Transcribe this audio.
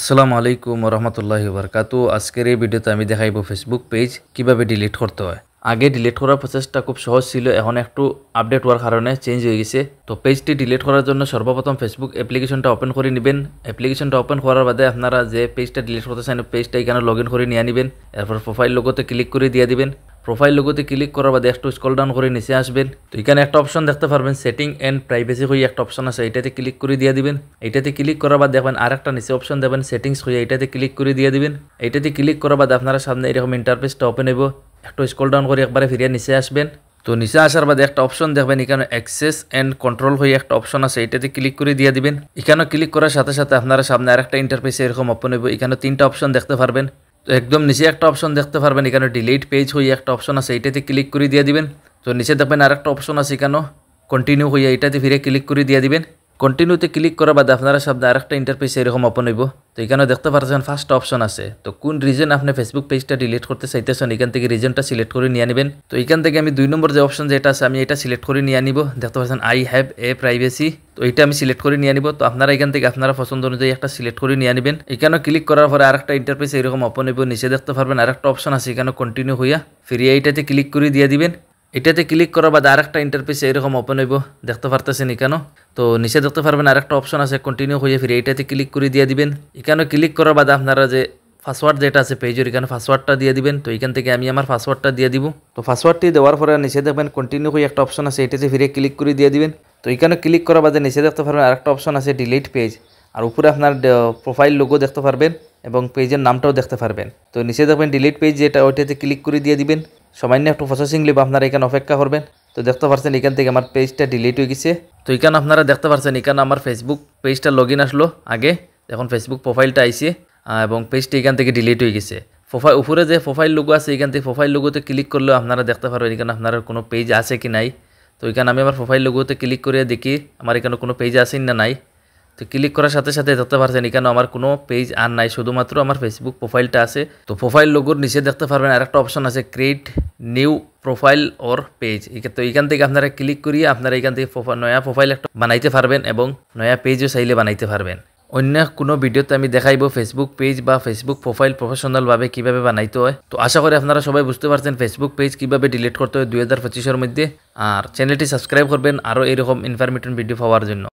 আসসালামু আলাইকুম রহমতুল্লাহি বারাকাতু। আজকের এই ভিডিওতে আমি দেখাইব ফেসবুক পেজ কিভাবে ডিলিট করতে হয়। আগে ডিলিট করার প্রসেসটা খুব সহজ ছিল, এখন একটু আপডেট হওয়ার কারণে চেঞ্জ হয়ে গেছে। তো পেজটি ডিলিট করার জন্য সর্বপ্রথম ফেসবুক অ্যাপ্লিকেশনটা ওপেন করে নেবেন। অ্যাপ্লিকেশনটা ওপেন করার বাদে আপনারা যে পেজটা ডিলিট করতে চান পেজটা এখানে লগ ইন করে নিয়ে নেবেন। এরপর প্রোফাইল লোগোতে ক্লিক করে দিয়ে দিবেন। প্রোফাইল লোগোতে ক্লিক করার বাদে একটু স্ক্রল ডাউন করে নিচে আসবেন। তো এখানে একটা অপশন দেখতে পারবেন, সেটিং এন্ড প্রাইভেসি হয়ে একটা অপশন আছে, এটাতে ক্লিক করে দিয়ে দিবেন। এটাতে ক্লিক করার বাদ দেখবেন আর একটা নিচে অপশন দেবেন সেটিংস হয়ে, এটাতে ক্লিক করে দিয়ে দিবেন। এটাতে ক্লিক করার বাদ আপনারা সামনে এরকম ইন্টারফেসটা ওপেন হইব। একটু স্ক্রল ডাউন করে একবারে ফিরিয়ে নিচে আসবেন। তো নিচে আসার বাদে একটা অপশন দেখবেন, এখানে অ্যাক্সেস এন্ড কন্ট্রোল হয়ে একটা অপশন আছে, এটাতে ক্লিক করে দিয়ে দিবেন। এখানে ক্লিক করার সাথে সাথে আপনারা সামনে আরেকটা ইন্টারফেস এরকম ওপেন হইব। এখানে তিনটা অপশন দেখতে পারবেন। তো একদম নিচে একটা অপশন দেখতে পারবেন, এখানে ডিলিট পেজ হয়ে একটা অপশন আছে, এটাতে ক্লিক করে দিয়ে দিবেন। তো নিচে দেখবেন আরেকটা অপশন আছে, এখানে কন্টিনিউ হয়ে এটাতে ফিরে ক্লিক করে দিয়ে দিবেন। কন্টিনিউতে ক্লিক করার বাদে আপনারা সামনে আরেকটা ইন্টারফেস এরকম ওপেন হইব। তো এখানে দেখতে পাচ্ছেন ফার্স্ট অপশন আছে। তো কোন রিজন আপনি ফেসবুক পেজটা ডিলিট করতে চাইতেছেন, এখান থেকে রিজনটা সিলেক্ট করে নিয়ে নেবেন। তো এখান থেকে আমি 2 নম্বর যে অপশন যেটা আছে আমি এটা সিলেক্ট করে নিয়ে নিব। দেখতে পাচ্ছেন আই হ্যাভ এ প্রাইভেসি, তো এটা আমি সিলেক্ট করে নিয়ে নিব। তো আপনারা এখান থেকে আপনারা পছন্দ অনুযায়ী একটা সিলেক্ট করে নিয়ে নেবেন। এখানে ক্লিক করার পরে আরেকটা ইন্টারফেস এরকম ওপেন হইব। নিচে দেখতে পারবেন আরেকটা অপশন আছে, এখানে কন্টিনিউ হইয়া ফিরিয়ে এইটাতে ক্লিক করে দিয়ে দিবেন। এটাতে ক্লিক করার বাদে আরেকটা ইন্টারফেস এরকম ওপেন হইব, দেখতে পারতেছেন এখানে। তো নিচে দেখতে পারবেন আরেকটা অপশন আছে কন্টিনিউ হয়ে ফিরে এটাতে ক্লিক করে দিয়ে দিবেন। এখানে ক্লিক করার বাদে আপনারা যে পাসওয়ার্ড যেটা আছে পেজের, এখানে পাসওয়ার্ডটা দিয়ে দিবেন। তো এখান থেকে আমি আমার পাসওয়ার্ডটা দিয়ে দিব। তো পাসওয়ার্ডটি দেওয়ার পরে নিচে দেখবেন কন্টিনিউ হয়ে একটা অপশন আছে, এটাতে ফিরে ক্লিক করে দিয়ে দিবেন। তো এখানে ক্লিক করার বাদে নিচে দেখতে পারবেন আরেকটা অপশন আছে ডিলিট পেজ, আর উপরে আপনার প্রোফাইল লোগো দেখতে পারবেন এবং পেজের নামটাও দেখতে পারবেন। তো নিচে দেখবেন ডিলিট পেজ যেটা, ওইটাতে ক্লিক করে দিয়ে দিবেন। সামান্য একটু প্রসেসিং লিব, আপনারা এখানে অপেক্ষা করবেন। তো দেখতে পাচ্ছেন এখান থেকে আমার পেজটা ডিলিট হয়ে গেছে। তো এখানে আপনারা দেখতে পাচ্ছেন এখানে আমার ফেসবুক পেজটা লগ ইন আসলো আগে, এখন ফেসবুক প্রোফাইলটা আইছে এবং পেজটা এখান থেকে ডিলিট হয়ে গেছে। উপরে যে প্রোফাইল লোগো আছে এখান থেকে প্রোফাইল লোগোতে ক্লিক করলেও আপনারা দেখতে পারবেন এখানে আপনার কোনো পেজ আছে কি নাই। তো এখানে আমি আমার প্রোফাইল লোগোতে ক্লিক করে দেখি আমার এখানে কোনো পেজ আছে না নাই। তো ক্লিক করার সাথে সাথে দেখতে পাচ্ছেন এখানে আমার কোনো পেজ আর নাই, শুধুমাত্র আমার ফেসবুক প্রোফাইলটা আছে। তো প্রোফাইল লোগোর নিচে দেখতে পারবেন আরেকটা অপশন আছে ক্রিয়েট নিউ প্রোফাইল ওর পেজ। তো এখান থেকে আপনারা ক্লিক করিয়ে আপনারা এখান থেকে নয়া প্রোফাইল একটা বানাইতে পারবেন এবং নয়া পেজও চাইলে বানাইতে পারবেন। অন্য কোনো ভিডিওতে আমি দেখাইব ফেসবুক পেজ বা ফেসবুক প্রোফাইল প্রফেশনালভাবে কীভাবে বানাইতে হয়। তো আশা করি আপনারা সবাই বুঝতে পারছেন ফেসবুক পেজ কীভাবে ডিলিট করতে হয় 2025-এর মধ্যে। আর চ্যানেলটি সাবস্ক্রাইব করবেন আরও এরকম ইনফরমেটিভ ভিডিও পাওয়ার জন্য।